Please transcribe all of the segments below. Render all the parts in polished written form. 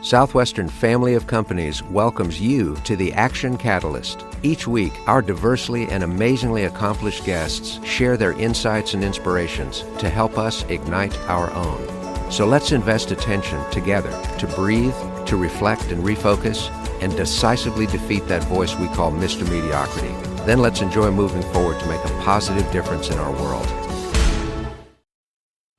Southwestern Family of Companies welcomes you to the Action Catalyst. Each week, our diversely and amazingly accomplished guests share their insights and inspirations to help us ignite our own. So let's invest attention together to breathe, to reflect and refocus, and decisively defeat that voice we call Mr. Mediocrity. Then let's enjoy moving forward to make a positive difference in our world.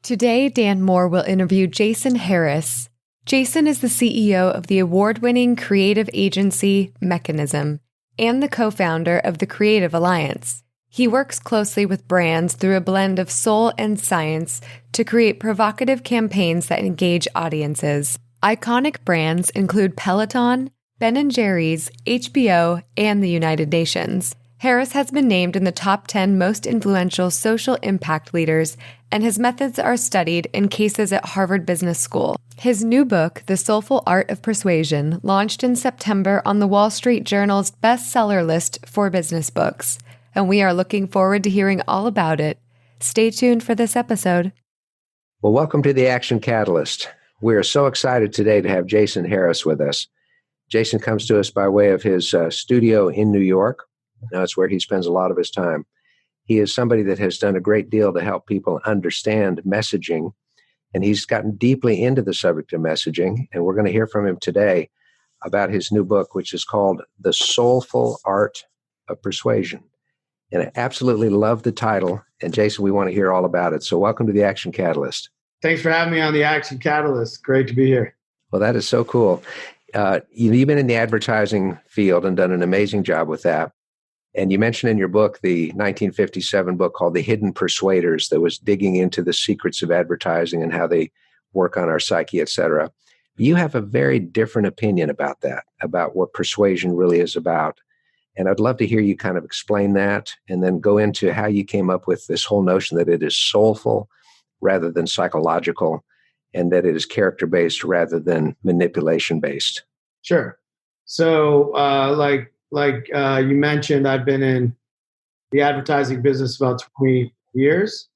Today, Dan Moore will interview Jason Harris. Jason is the CEO of the award-winning creative agency Mekanism and the co-founder of the Creative Alliance. He works closely with brands through a blend of soul and science to create provocative campaigns that engage audiences. Iconic brands include Peloton, Ben & Jerry's, HBO, and the United Nations. Harris has been named in the top 10 most influential social impact leaders, and his methods are studied in cases at Harvard Business School. His new book, The Soulful Art of Persuasion, launched in September on the Wall Street Journal's bestseller list for business books, and we are looking forward to hearing all about it. Stay tuned for this episode. Well, welcome to the Action Catalyst. We are so excited today to have Jason Harris with us. Jason comes to us by way of his studio in New York. That's where he spends a lot of his time. He is somebody that has done a great deal to help people understand messaging, and he's gotten deeply into the subject of messaging, and we're going to hear from him today about his new book, which is called The Soulful Art of Persuasion. And I absolutely love the title, and Jason, we want to hear all about it. So welcome to the Action Catalyst. Thanks for having me on the Action Catalyst. Great to be here. Well, that is so cool. You've been in the advertising field and done an amazing job with that. And you mentioned in your book, the 1957 book called The Hidden Persuaders, that was digging into the secrets of advertising and how they work on our psyche, et cetera. You have a very different opinion about that, about what persuasion really is about. And I'd love to hear you kind of explain that and then go into how you came up with this whole notion that it is soulful rather than psychological, and that it is character-based rather than manipulation-based. Sure. So like you mentioned, I've been in the advertising business about 20 years,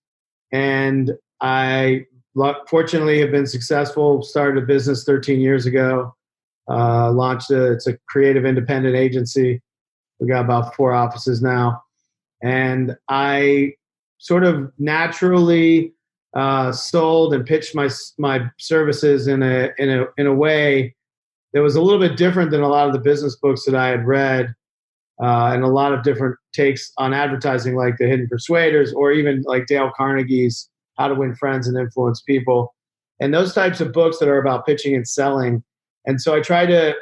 and I fortunately have been successful. Started a business 13 years ago, it's a creative independent agency. We got about 4 offices now, and I sort of naturally sold and pitched my services in a way that was a little bit different than a lot of the business books that I had read, and a lot of different takes on advertising, like The Hidden Persuaders, or even like Dale Carnegie's How to Win Friends and Influence People, and those types of books that are about pitching and selling. And so I try to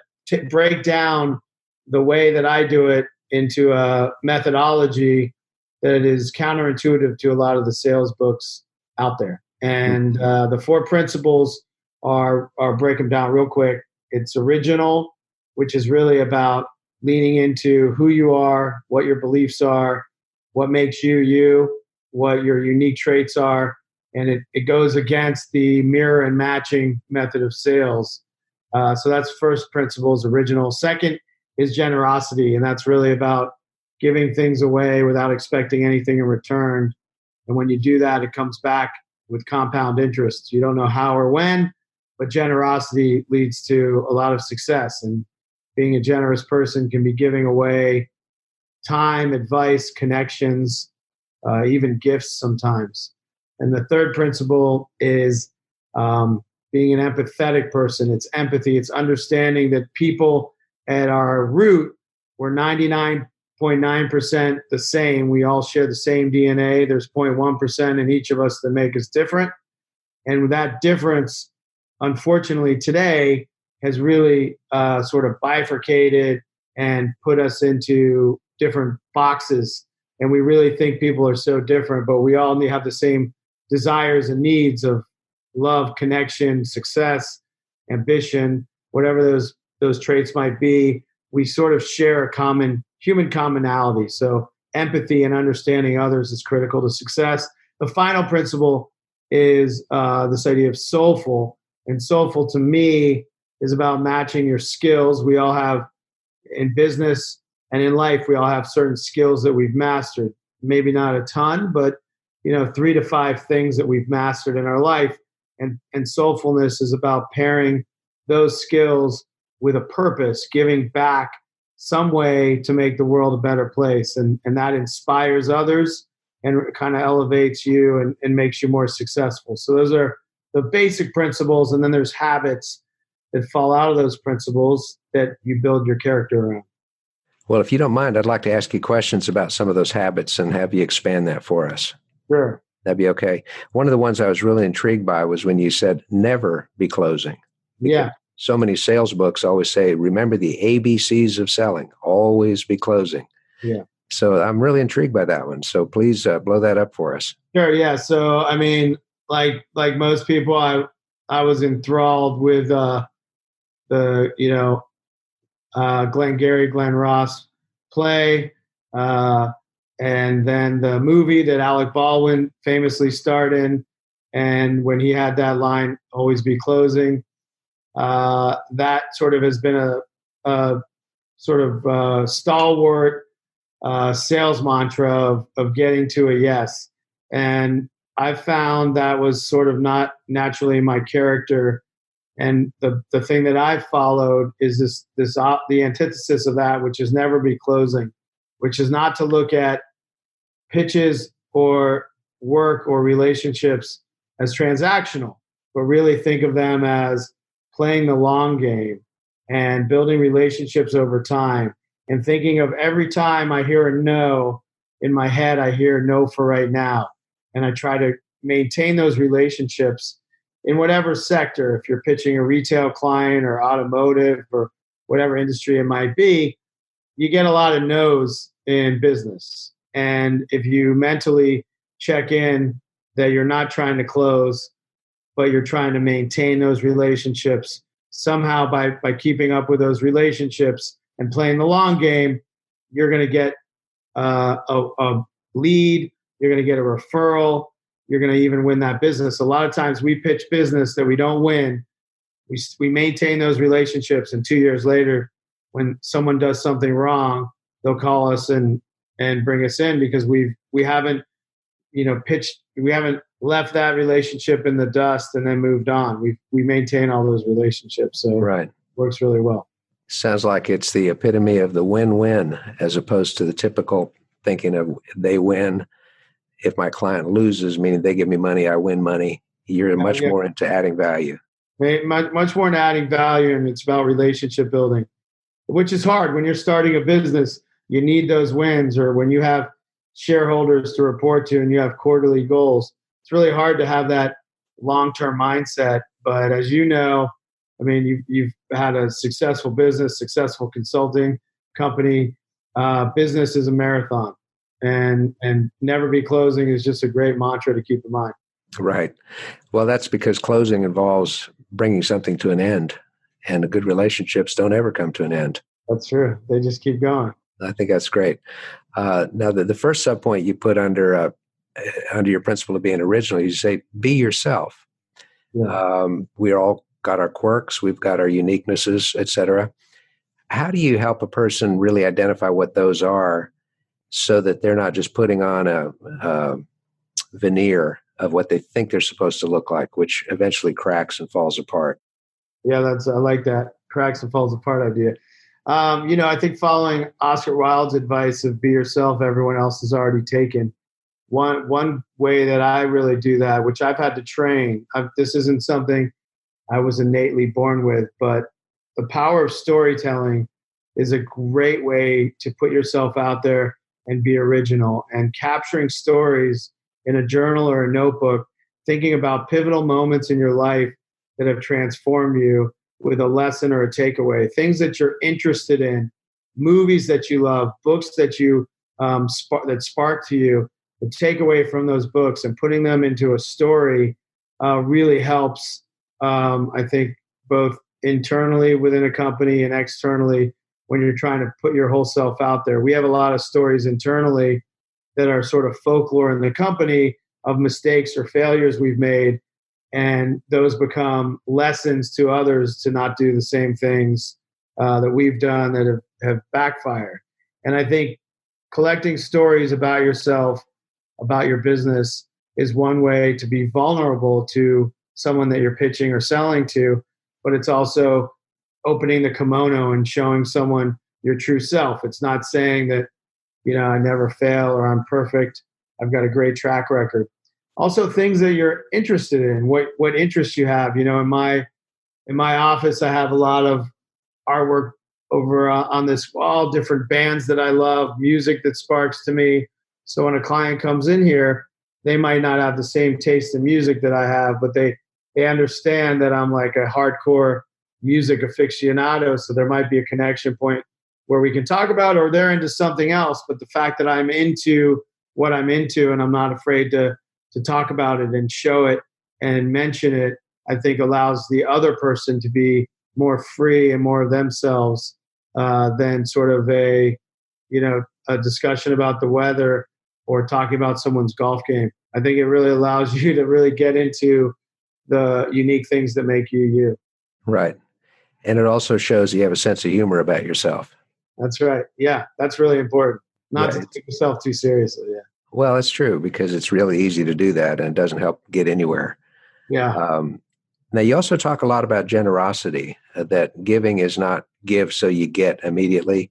break down the way that I do it into a methodology that is counterintuitive to a lot of the sales books out there. And the 4 principles are break them down real quick. It's original, which is really about leaning into who you are, what your beliefs are, what makes you you, what your unique traits are. And it goes against the mirror and matching method of sales. So that's first principle is original. Second is generosity. And that's really about giving things away without expecting anything in return. And when you do that, it comes back with compound interest. You don't know how or when, but generosity leads to a lot of success. And being a generous person can be giving away time, advice, connections, even gifts sometimes. And the third principle is being an empathetic person. It's empathy. It's understanding that people at our root, we're 99.9% the same. We all share the same DNA. There's 0.1% in each of us that make us different. And with that difference, unfortunately, today has really sort of bifurcated and put us into different boxes. And we really think people are so different, but we all have the same desires and needs of love, connection, success, ambition, whatever those traits might be. We sort of share a common human commonality. So empathy and understanding others is critical to success. The final principle is this idea of soulful. And soulful to me is about matching your skills. We all have, in business and in life, we all have certain skills that we've mastered. Maybe not a ton, but 3 to 5 things that we've mastered in our life. And soulfulness is about pairing those skills with a purpose, giving back some way to make the world a better place. And that inspires others and kind of elevates you and makes you more successful. So those are the basic principles. And then there's habits that fall out of those principles that you build your character around. Well, if you don't mind, I'd like to ask you questions about some of those habits and have you expand that for us. Sure. That'd be okay. One of the ones I was really intrigued by was when you said never be closing. Yeah. So many sales books always say, remember the ABCs of selling, always be closing. Yeah. So I'm really intrigued by that one. So please blow that up for us. Sure. Yeah. So, I mean, like most people, I was enthralled with Glenn Ross play, and then the movie that Alec Baldwin famously starred in. And when he had that line, always be closing, that sort of has been a stalwart sales mantra of getting to a yes. And I found that was sort of not naturally my character. And the thing that I've followed is the antithesis of that, which is never be closing, which is not to look at pitches or work or relationships as transactional, but really think of them as playing the long game and building relationships over time, and thinking of every time I hear a no in my head, I hear no for right now. And I try to maintain those relationships in whatever sector. If you're pitching a retail client or automotive or whatever industry it might be, you get a lot of no's in business. And if you mentally check in that you're not trying to close, but you're trying to maintain those relationships somehow by keeping up with those relationships and playing the long game, you're going to get a lead, you're going to get a referral, you're going to even win that business. A lot of times we pitch business that we don't win. We maintain those relationships, and 2 years later, when someone does something wrong, they'll call us and bring us in because we haven't pitched, we haven't left that relationship in the dust and then moved on. We maintain all those relationships, so right. It works really well. Sounds like it's the epitome of the win-win as opposed to the typical thinking of they win. If my client loses, meaning they give me money, I win money. You're much more into adding value. Much more into adding value, and it's about relationship building, which is hard. When you're starting a business, you need those wins, or when you have shareholders to report to and you have quarterly goals, it's really hard to have that long-term mindset. But as you know, I mean, you've had a successful business, successful consulting company. Business is a marathon, and never be closing is just a great mantra to keep in mind. Right. Well, that's because closing involves bringing something to an end, and the good relationships don't ever come to an end. That's true. They just keep going. I think that's great. Now, the first subpoint you put under your principle of being original, you say, be yourself. Yeah. We all got our quirks, we've got our uniquenesses, et cetera. How do you help a person really identify what those are so that they're not just putting on a veneer of what they think they're supposed to look like, which eventually cracks and falls apart? Yeah, I like that cracks and falls apart idea. I think following Oscar Wilde's advice of be yourself, everyone else has already taken. One way that I really do that, which I've had to train, this isn't something I was innately born with, but the power of storytelling is a great way to put yourself out there and be original, and capturing stories in a journal or a notebook, thinking about pivotal moments in your life that have transformed you with a lesson or a takeaway, things that you're interested in, movies that you love, books that you that spark to you, the takeaway from those books, and putting them into a story really helps, I think, both internally within a company and externally when you're trying to put your whole self out there. We have a lot of stories internally that are sort of folklore in the company of mistakes or failures we've made, and those become lessons to others to not do the same things that we've done that have backfired. And I think collecting stories about yourself, about your business, is one way to be vulnerable to someone that you're pitching or selling to, but it's also opening the kimono and showing someone your true self. It's not saying that, I never fail or I'm perfect. I've got a great track record. Also, things that you're interested in, what interests you have. In my office, I have a lot of artwork over on this wall, different bands that I love, music that sparks to me. So when a client comes in here, they might not have the same taste in music that I have, but they understand that I'm like a hardcore music aficionado. So there might be a connection point where we can talk about, or they're into something else. But the fact that I'm into what I'm into and I'm not afraid to talk about it and show it and mention it, I think allows the other person to be more free and more of themselves than sort of a discussion about the weather or talking about someone's golf game. I think it really allows you to really get into the unique things that make you you. Right. And it also shows you have a sense of humor about yourself. That's right. Yeah, that's really important. Not to take yourself too seriously. Yeah. Well, it's true, because it's really easy to do that and it doesn't help get anywhere. Yeah. Now, you also talk a lot about generosity, that giving is not give so you get immediately.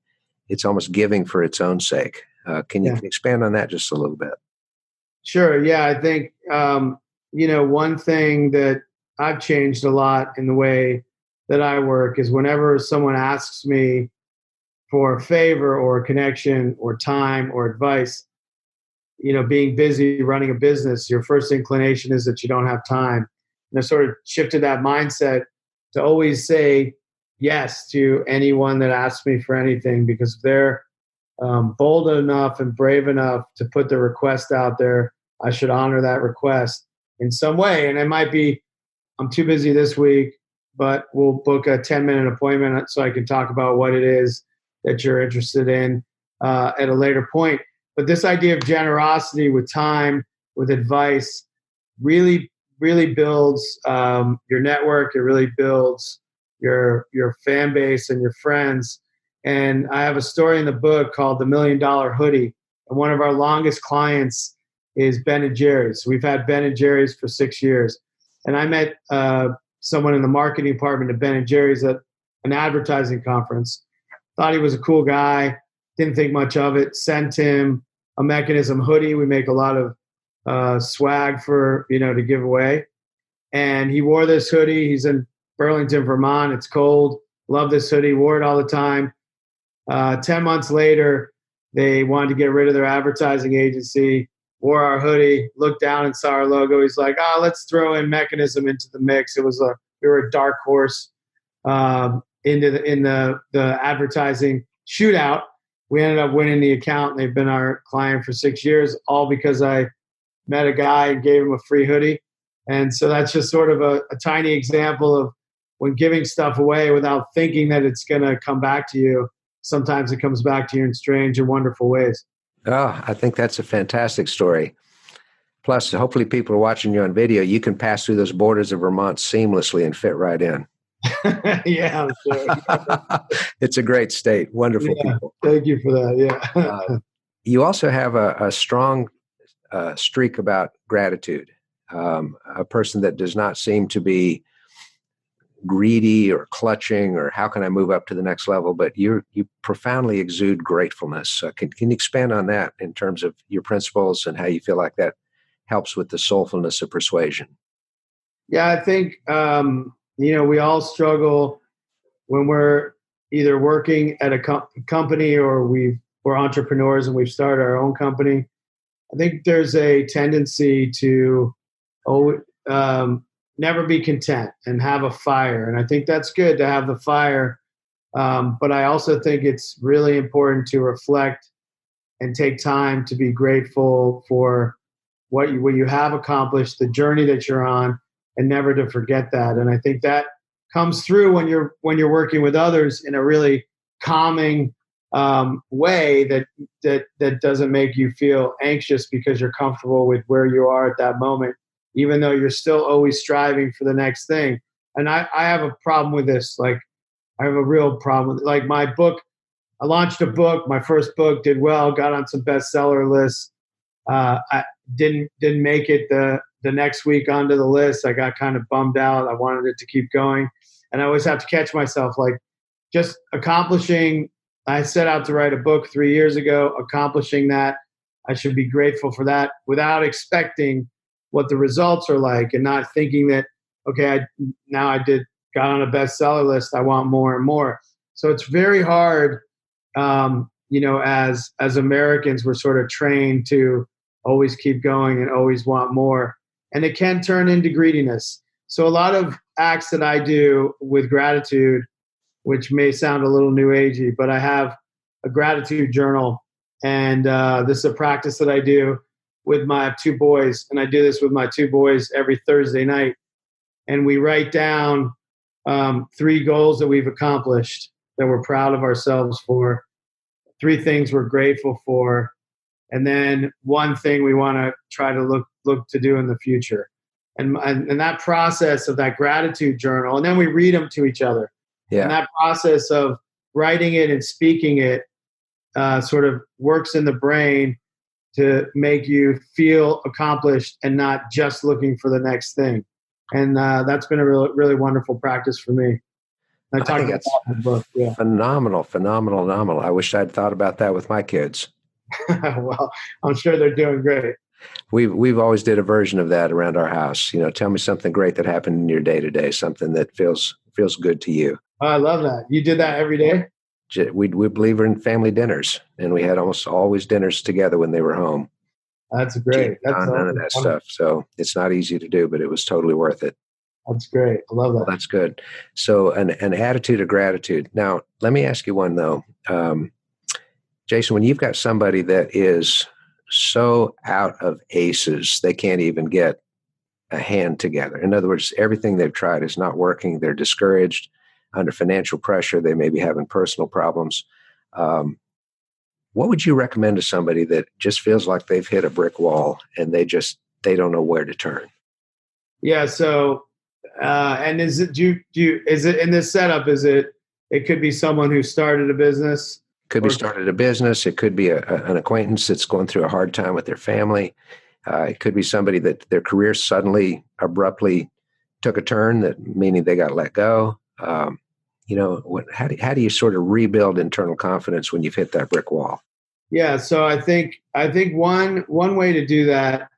It's almost giving for its own sake. Can you expand on that just a little bit? Sure. Yeah, I think, one thing that I've changed a lot in the way that I work is whenever someone asks me for a favor or a connection or time or advice, being busy running a business, your first inclination is that you don't have time. And I sort of shifted that mindset to always say yes to anyone that asks me for anything, because if they're bold enough and brave enough to put the request out there, I should honor that request in some way. And it might be, I'm too busy this week, but we'll book a 10-minute appointment so I can talk about what it is that you're interested in at a later point. But this idea of generosity with time, with advice, really builds your network. It really builds your fan base and your friends. And I have a story in the book called The $1 Million Hoodie. And one of our longest clients is Ben & Jerry's. We've had Ben & Jerry's for 6 years. And I met someone in the marketing department of Ben & Jerry's at an advertising conference. Thought he was a cool guy. Didn't think much of it. Sent him a Mekanism hoodie. We make a lot of swag for, to give away. And he wore this hoodie. He's in Burlington, Vermont. It's cold. Love this hoodie. Wore it all the time. 10 months later, they wanted to get rid of their advertising agency, wore our hoodie, looked down and saw our logo. He's like, let's throw in Mekanism into the mix. We were a dark horse in the advertising shootout. We ended up winning the account, and they've been our client for 6 years, all because I met a guy and gave him a free hoodie. And so that's just sort of a tiny example of when giving stuff away without thinking that it's going to come back to you. Sometimes it comes back to you in strange and wonderful ways. Oh, I think that's a fantastic story. Plus, hopefully people are watching you on video. You can pass through those borders of Vermont seamlessly and fit right in. Yeah, I'm sure. It's a great state. Wonderful people. Thank you for that. Yeah. You also have a strong streak about gratitude. A person that does not seem to be greedy or clutching or how can I move up to the next level, but you profoundly exude gratefulness. Can you expand on that in terms of your principles and how you feel like that helps with the soulfulness of persuasion? Yeah, I think, we all struggle when we're either working at a company or we're entrepreneurs and we've started our own company. I think there's a tendency to never be content and have a fire. And I think that's good to have the fire. But I also think it's really important to reflect and take time to be grateful for what you have accomplished, the journey that you're on, and never to forget that. And I think that comes through when you're working with others in a really calming way that doesn't make you feel anxious because you're comfortable with where you are at that moment, even though you're still always striving for the next thing. And I have a problem with this. Like, I have a real problem with, like, my book. I launched a book. My first book did well, got on some bestseller lists. I didn't make it the next week onto the list. I got kind of bummed out. I wanted it to keep going. And I always have to catch myself, like just accomplishing. I set out to write a book 3 years ago, accomplishing that. I should be grateful for that without expecting what the results are like, and not thinking that, okay, got on a bestseller list. I want more and more. So it's very hard. As Americans, we're sort of trained to always keep going and always want more. And it can turn into greediness. So a lot of acts that I do with gratitude, which may sound a little new agey, but I have a gratitude journal. And this is a practice that I do with my 2 boys. And I do this with my 2 boys every Thursday night. And we write down 3 goals that we've accomplished, that we're proud of ourselves for, 3 things we're grateful for, and then 1 thing we want to try to look to do in the future. And that process of that gratitude journal, and then we read them to each other. Yeah. And that process of writing it and speaking it sort of works in the brain to make you feel accomplished and not just looking for the next thing. And that's been a really wonderful practice for me. I think that's phenomenal. I wish I'd thought about that with my kids. Well, I'm sure they're doing great. We've always did a version of that around our house. Tell me something great that happened in your day to day, something that feels good to you. Oh, I love that. You did that every day? We believe in family dinners, and we had almost always dinners together when they were home. That's great. That's none of that stuff. So it's not easy to do, but it was totally worth it. That's great. I love that. Well, that's good. So an attitude of gratitude. Now, let me ask you one, though. Jason, when you've got somebody that is so out of aces, they can't even get a hand together. In other words, everything they've tried is not working. They're discouraged, under financial pressure. They may be having personal problems. What would you recommend to somebody that just feels like they've hit a brick wall and they don't know where to turn? Yeah. So, and is it in this setup? It could be someone who started a business. Could be started a business. It could be an acquaintance that's going through a hard time with their family. It could be somebody that their career suddenly abruptly took a turn, meaning they got let go. How do you sort of rebuild internal confidence when you've hit that brick wall? Yeah. So I think one way to do that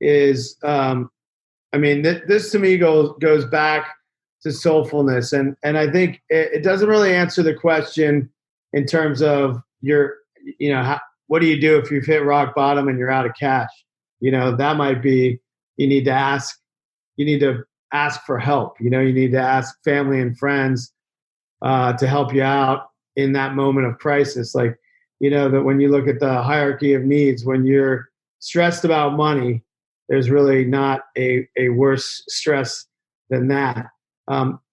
is, this to me goes back to soulfulness. And I think it doesn't really answer the question in terms of what do you do if you've hit rock bottom and you're out of cash? That might be, you need to ask for help. You need to ask family and friends to help you out in that moment of crisis. Like, that when you look at the hierarchy of needs, when you're stressed about money, there's really not a worse stress than that.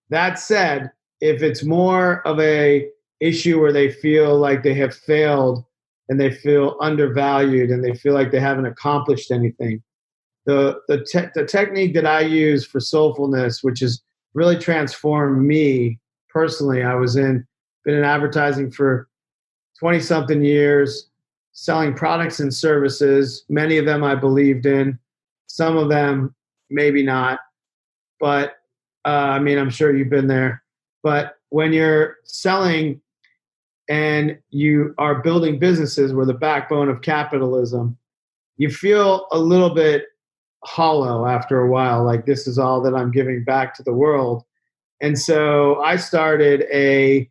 That said, if it's more of a issue where they feel like they have failed and they feel undervalued and they feel like they haven't accomplished anything, the technique that I use for soulfulness, which has really transformed me personally. I been in advertising for 20-something years, selling products and services. Many of them I believed in. Some of them maybe not. But I'm sure you've been there. But when you're selling and you are building businesses, we're the backbone of capitalism, you feel a little bit hollow after a while, like this is all that I'm giving back to the world. And so I started a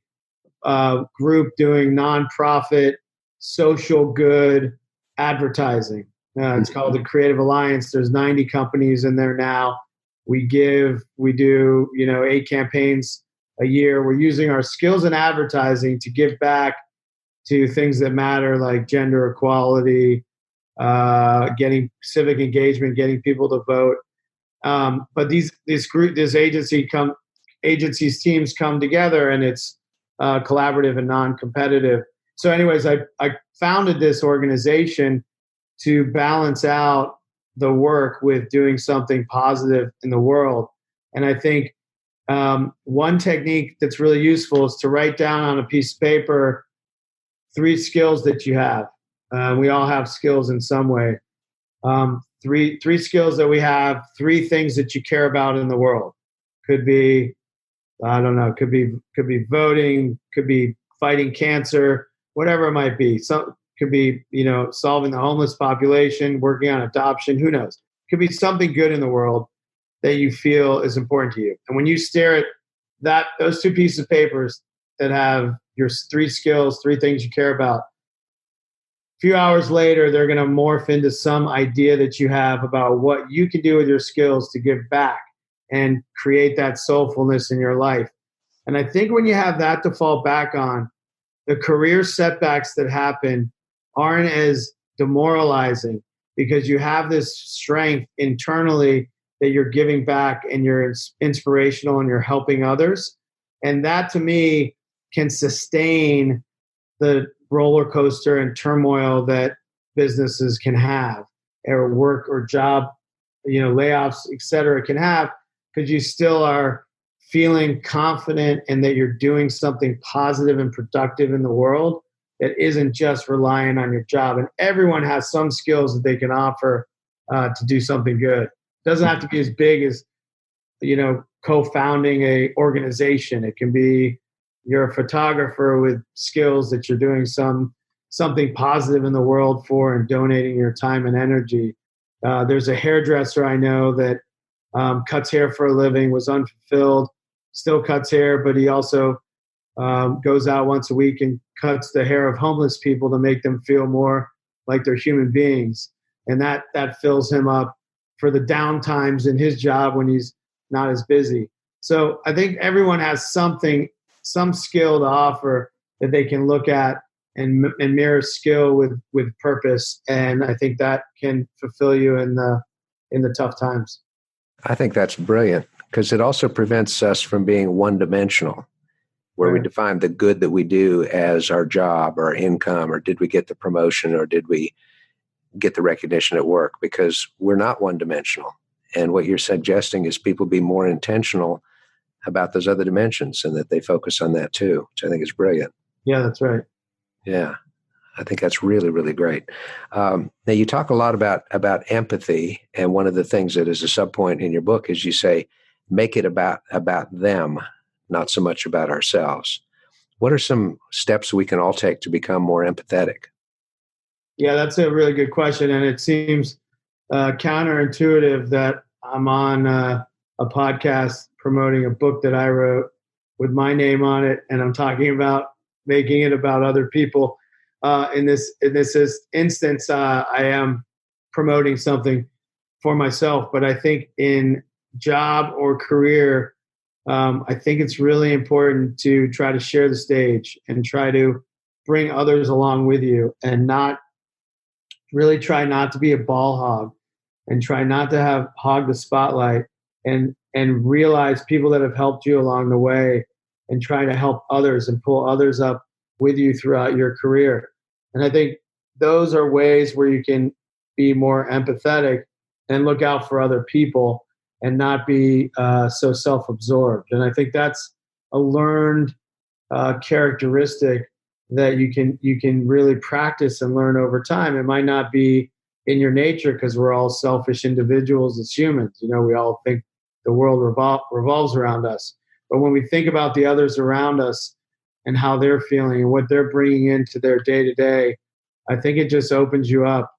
group doing nonprofit, social good advertising. It's called the Creative Alliance. There's 90 companies in there now. We do 8 campaigns a year. We're using our skills in advertising to give back to things that matter, like gender equality, getting civic engagement, getting people to vote. But these agencies teams come together, and it's collaborative and non-competitive. So anyways, I founded this organization to balance out the work with doing something positive in the world. And I think one technique that's really useful is to write down on a piece of paper 3 skills that you have. We all have skills in some way. Three skills that we have, 3 things that you care about in the world. Could be I don't know, could be voting, could be fighting cancer, whatever it might be. Some could be, solving the homeless population, working on adoption, who knows? Could be something good in the world that you feel is important to you. And when you stare at those two pieces of papers that have your three skills, three things you care about, a few hours later, they're going to morph into some idea that you have about what you can do with your skills to give back and create that soulfulness in your life. And I think when you have that to fall back on, the career setbacks that happen aren't as demoralizing because you have this strength internally that you're giving back and you're inspirational and you're helping others. And that to me can sustain the roller coaster and turmoil that businesses can have, or work or job, layoffs, et cetera, can have, because you still are feeling confident and that you're doing something positive and productive in the world that isn't just relying on your job. And everyone has some skills that they can offer to do something good. It doesn't have to be as big as, co-founding a organization. It can be you're a photographer with skills that you're doing something positive in the world for and donating your time and energy. There's a hairdresser I know that cuts hair for a living, was unfulfilled, still cuts hair, but he also goes out once a week and cuts the hair of homeless people to make them feel more like they're human beings. And that fills him up for the down times in his job when he's not as busy. So I think everyone has some skill to offer that they can look at and mirror skill with purpose. And I think that can fulfill you in the tough times. I think that's brilliant because it also prevents us from being one-dimensional, where we define the good that we do as our job or our income, or did we get the promotion, or did we get the recognition at work, because we're not one-dimensional. And what you're suggesting is people be more intentional about those other dimensions and that they focus on that too, which I think is brilliant. Yeah, that's right. Yeah, I think that's really, really great. Now, you talk a lot about empathy, and one of the things that is a subpoint in your book is you say, make it about them, not so much about ourselves. What are some steps we can all take to become more empathetic? Yeah, that's a really good question. And it seems counterintuitive that I'm on a podcast promoting a book that I wrote with my name on it, and I'm talking about making it about other people. In this instance, I am promoting something for myself, but I think in job or career, I think it's really important to try to share the stage and try to bring others along with you, and try not to be a ball hog, and try not to hog the spotlight, and realize people that have helped you along the way, and try to help others and pull others up with you throughout your career. And I think those are ways where you can be more empathetic and look out for other people and not be so self-absorbed. And I think that's a learned characteristic that you can really practice and learn over time. It might not be in your nature because we're all selfish individuals as humans. We all think the world revolves around us. But when we think about the others around us and how they're feeling and what they're bringing into their day-to-day, I think it just opens you up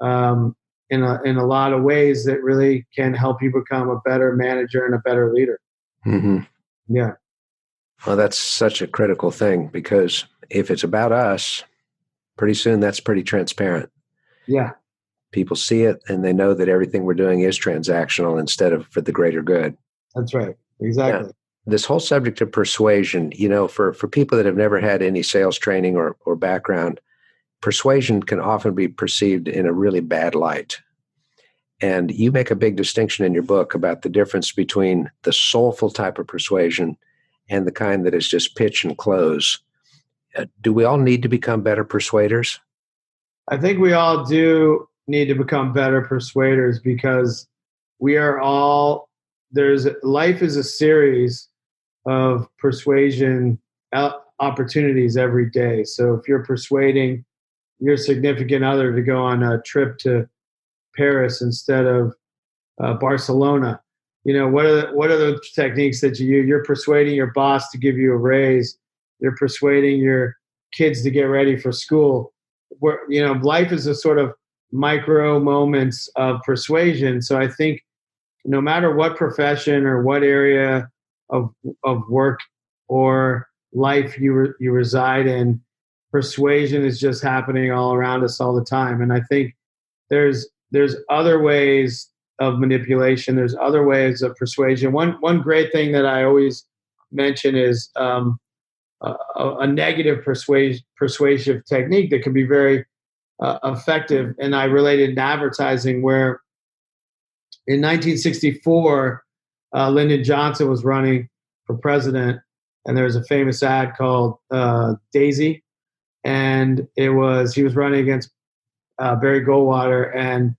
in a lot of ways that really can help you become a better manager and a better leader. Mm-hmm. Yeah. Well, that's such a critical thing, because if it's about us, pretty soon that's pretty transparent. Yeah. People see it and they know that everything we're doing is transactional instead of for the greater good. That's right. Exactly. Yeah. This whole subject of persuasion, for people that have never had any sales training or background, persuasion can often be perceived in a really bad light. And you make a big distinction in your book about the difference between the soulful type of persuasion and the kind that is just pitch and close. Do we all need to become better persuaders? I think we all do need to become better persuaders, because life is a series of persuasion opportunities every day. So if you're persuading your significant other to go on a trip to Paris instead of Barcelona, what are the techniques that you use? You're persuading your boss to give you a raise. You're persuading your kids to get ready for school. Life is a sort of micro moments of persuasion. So I think no matter what profession or what area of work or life you reside in, persuasion is just happening all around us all the time. And I think there's other ways of manipulation. There's other ways of persuasion. One great thing that I always mention is a negative persuasive technique that can be very effective. And I related in advertising, where in 1964, Lyndon Johnson was running for president, and there was a famous ad called Daisy, and he was running against Barry Goldwater, and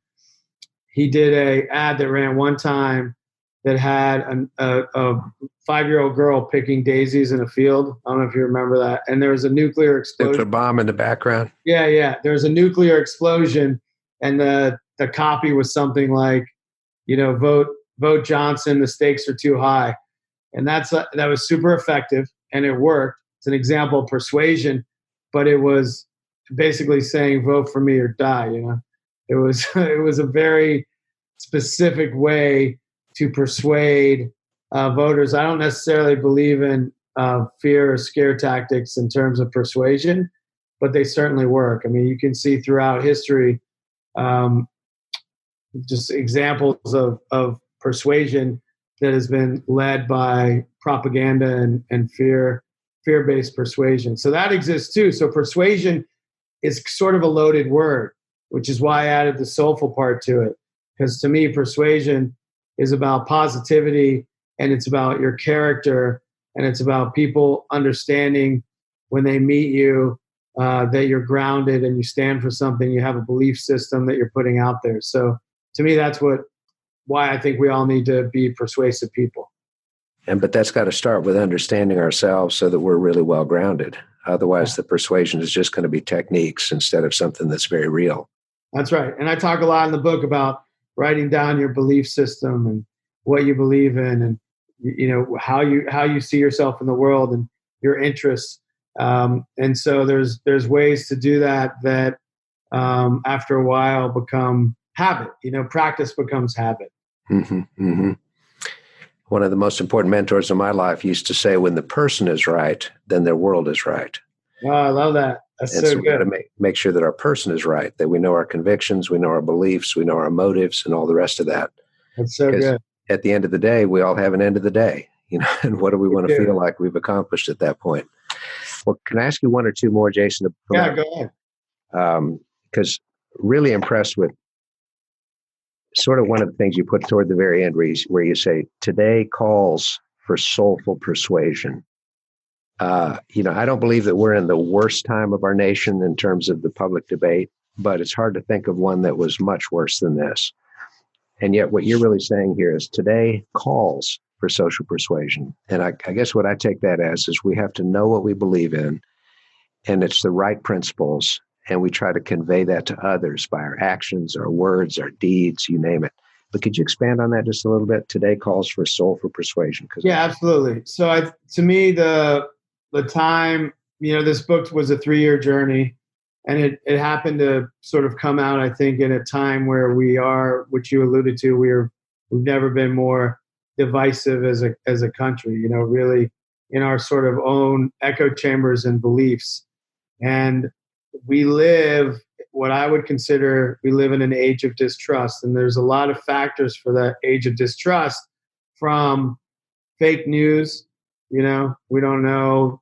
he did a ad that ran one time that had a 5-year-old girl picking daisies in a field. I don't know if you remember that. And there was a nuclear explosion. Nuclear bomb in the background. Yeah. There was a nuclear explosion, and the copy was something like, vote Johnson, the stakes are too high. And that was super effective, and it worked. It's an example of persuasion, but it was basically saying, vote for me or die. It was a very specific way to persuade voters. I don't necessarily believe in fear or scare tactics in terms of persuasion, but they certainly work. I mean, you can see throughout history just examples of persuasion that has been led by propaganda and fear-based persuasion. So that exists too. So persuasion is sort of a loaded word, which is why I added the soulful part to it. Because to me, persuasion is about positivity, and it's about your character, and it's about people understanding when they meet you that you're grounded and you stand for something, you have a belief system that you're putting out there. So to me, that's why I think we all need to be persuasive people. But that's got to start with understanding ourselves so that we're really well grounded. Otherwise, the persuasion is just going to be techniques instead of something that's very real. That's right. And I talk a lot in the book about writing down your belief system and what you believe in, and how you see yourself in the world and your interests. And so there's ways to do that after a while become habit. Practice becomes habit. Mm-hmm, mm-hmm. One of the most important mentors in my life used to say, when the person is right, then their world is right. Oh, I love that. That's so good. We got to make sure that our person is right, that we know our convictions, we know our beliefs, we know our motives, and all the rest of that. That's so good. At the end of the day, we all have an end of the day, and what do we want to feel like we've accomplished at that point? Well, can I ask you one or two more, Jason? Yeah, go ahead. Because really impressed with sort of one of the things you put toward the very end where you say, today calls for soulful persuasion. I don't believe that we're in the worst time of our nation in terms of the public debate, but it's hard to think of one that was much worse than this. And yet what you're really saying here is today calls for social persuasion. And I guess what I take that as is we have to know what we believe in, and it's the right principles, and we try to convey that to others by our actions, our words, our deeds, you name it. But could you expand on that just a little bit? Today calls for soulful persuasion. Yeah, absolutely. So to me, the time, this book was a 3-year journey, and it happened to sort of come out, I think, in a time where we are, which you alluded to, we've never been more divisive as a country, really in our sort of own echo chambers and beliefs. And we live in an age of distrust. And there's a lot of factors for that age of distrust, from fake news. We don't know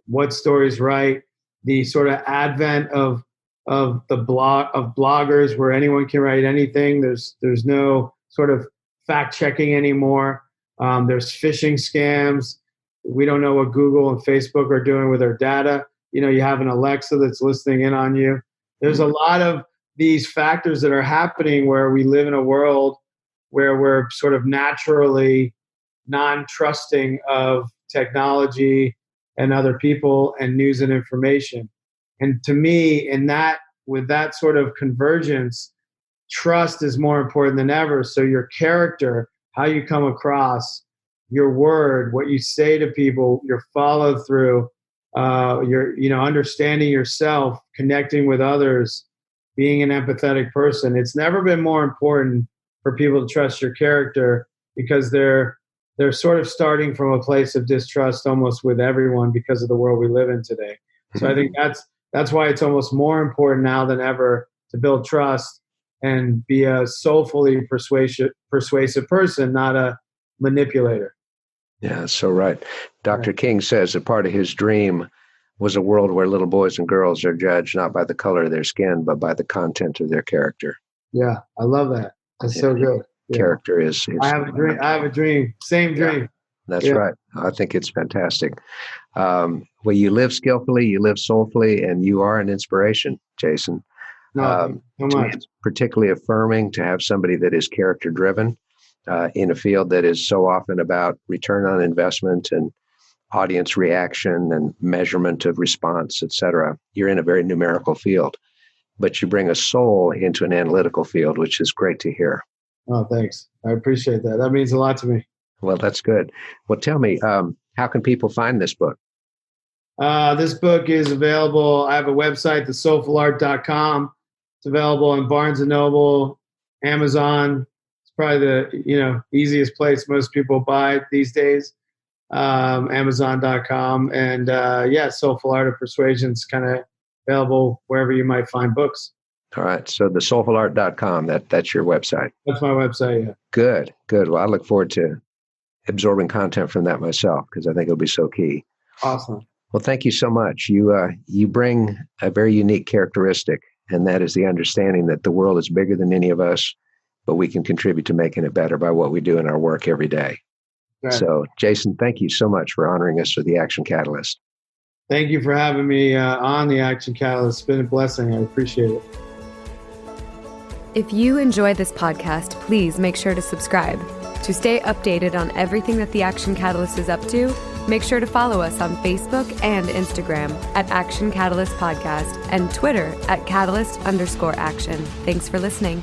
what story's right. The sort of advent of bloggers where anyone can write anything. There's no sort of fact checking anymore. There's phishing scams. We don't know what Google and Facebook are doing with our data. You have an Alexa that's listening in on you. There's a lot of these factors that are happening where we live in a world where we're sort of naturally non-trusting of technology and other people and news and information. And to me, with that sort of convergence, trust is more important than ever. So your character, how you come across, your word, what you say to people, your follow through, your understanding yourself, connecting with others, being an empathetic person. It's never been more important for people to trust your character, because they're sort of starting from a place of distrust almost with everyone because of the world we live in today. So I think that's why it's almost more important now than ever to build trust and be a soulfully persuasive person, not a manipulator. Yeah, so right. Dr. King says that part of his dream was a world where little boys and girls are judged not by the color of their skin, but by the content of their character. Yeah, I love that. That's so good. Character is I have a dream. I have a dream. Same dream. Yeah, that's right. I think it's fantastic. Well, you live skillfully, you live soulfully, and you are an inspiration, Jason. So much. It's particularly affirming to have somebody that is character driven in a field that is so often about return on investment and audience reaction and measurement of response, et cetera. You're in a very numerical field, but you bring a soul into an analytical field, which is great to hear. Oh, thanks. I appreciate that. That means a lot to me. Well, that's good. Well, tell me, how can people find this book? This book is available. I have a website, thesoulfulart.com. It's available on Barnes & Noble, Amazon. It's probably the easiest place most people buy these days. Amazon.com. And Soulful Art of Persuasion is kind of available wherever you might find books. All right. So thesoulfulart.com, that's your website. That's my website, yeah. Good. Well, I look forward to absorbing content from that myself, because I think it'll be so key. Awesome. Well, thank you so much. You bring a very unique characteristic, and that is the understanding that the world is bigger than any of us, but we can contribute to making it better by what we do in our work every day. Right. So, Jason, thank you so much for honoring us with the Action Catalyst. Thank you for having me on the Action Catalyst. It's been a blessing. I appreciate it. If you enjoy this podcast, please make sure to subscribe. To stay updated on everything that the Action Catalyst is up to, make sure to follow us on Facebook and Instagram at Action Catalyst Podcast and Twitter at Catalyst_Action. Thanks for listening.